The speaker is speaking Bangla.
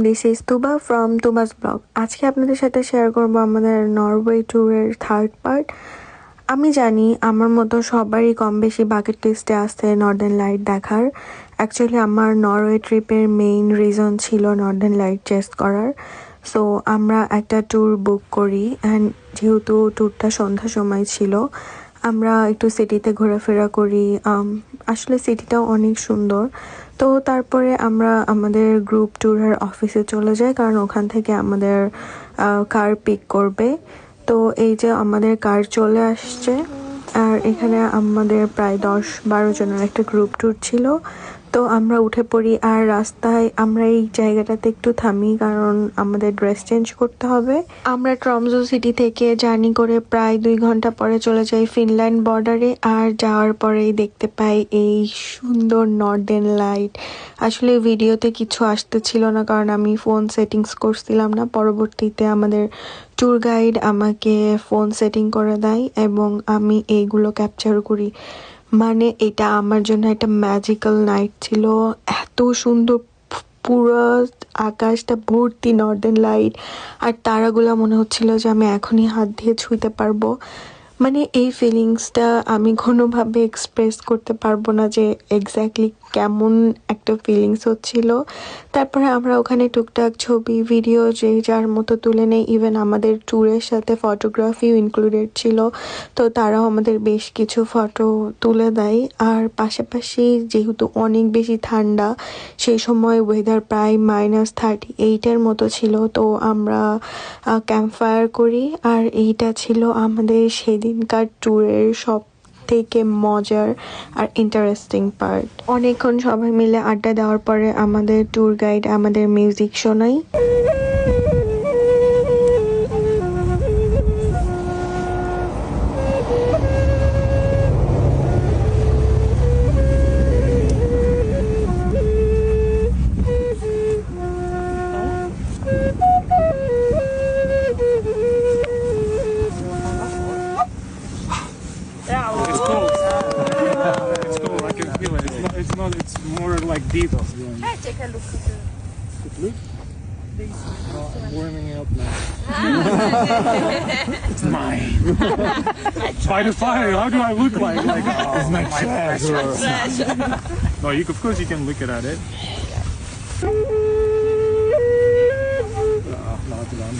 This is Tuba from তুবাস blog. আজকে আপনাদের সাথে শেয়ার করবো আমাদের নরওয়ে ট্যুরের থার্ড পার্ট। আমি জানি আমার মতো সবারই কম বেশি বাকেট লিস্টে আসছে নর্দার্ন লাইট দেখার। অ্যাকচুয়ালি আমার নরওয়ে ট্রিপের মেইন রিজন ছিল নর্দার্ন লাইট চেস করার। সো আমরা একটা ট্যুর বুক করি অ্যান্ড যেহেতু ট্যুরটা সন্ধ্যার সময় ছিল, আমরা একটু সিটিতে ঘোরাফেরা করি। আসলে সিটিটাও অনেক সুন্দর। তো তারপরে আমরা আমাদের গ্রুপ ট্যুরের অফিসে চলে যাই, কারণ ওখান থেকে আমাদের কার পিক করবে। তো এই যে আমাদের কার চলে আসছে, আর এখানে আমাদের প্রায় 10-12 জনের একটা গ্রুপ ট্যুর ছিল। তো আমরা উঠে পড়ি, আর রাস্তায় আমরা এই জায়গাটাতে একটু থামি কারণ আমাদের ড্রেস চেঞ্জ করতে হবে। আমরা ট্রমজো সিটি থেকে জার্নি করে প্রায় 2 ঘন্টা পরে চলে যাই ফিনল্যান্ড বর্ডারে। আর যাওয়ার পরেই দেখতে পাই এই সুন্দর নর্দার্ন লাইট। আসলে ভিডিওতে কিছু আসতেছিল না কারণ আমি ফোন সেটিংস করছিলাম না। পরবর্তীতে আমাদের ট্যুর গাইড আমাকে ফোন সেটিং করে দেয় এবং আমি এইগুলো ক্যাপচার করি। মানে এটা আমার জন্য একটা ম্যাজিক্যাল নাইট ছিল। এত সুন্দর, পুরো আকাশটা ভর্তি নর্দার্ন লাইট, আর তারাগুলো মনে হচ্ছিল যে আমি এখনই হাত দিয়ে ছুঁতে পারবো। মানে এই ফিলিংসটা আমি কোনোভাবে এক্সপ্রেস করতে পারবো না যে এক্স্যাক্টলি কেমন একটা ফিলিংস হচ্ছিল। তারপরে আমরা ওখানে টুকটাক ছবি ভিডিও যে যার মতো তুলে নেই। ইভেন আমাদের ট্যুরের সাথে ফটোগ্রাফিও ইনক্লুডেড ছিল, তো তারাও আমাদের বেশ কিছু ফটো তুলে দেয়। আর পাশাপাশি যেহেতু অনেক বেশি ঠান্ডা, সেই সময় ওয়েদার প্রায় -38-এর মতো ছিল। তো আমরা ক্যাম্প ফায়ার করি, আর এইটা ছিল আমাদের সেদিনকার ট্যুরের সব থেকে মজার আর ইন্টারেস্টিং পার্ট। অনেকক্ষণ সবাই মিলে আড্ডা দেওয়ার পরে আমাদের ট্যুর গাইড আমাদের মিউজিক শোনায়। It's cold. It's cold. I can feel it. It's not. It's more like deep. Hey, take a look. It looks. I'm warming up now. It's mine. By the fire, how do I look like? It's my treasure. No, of course you can look at it. Not done.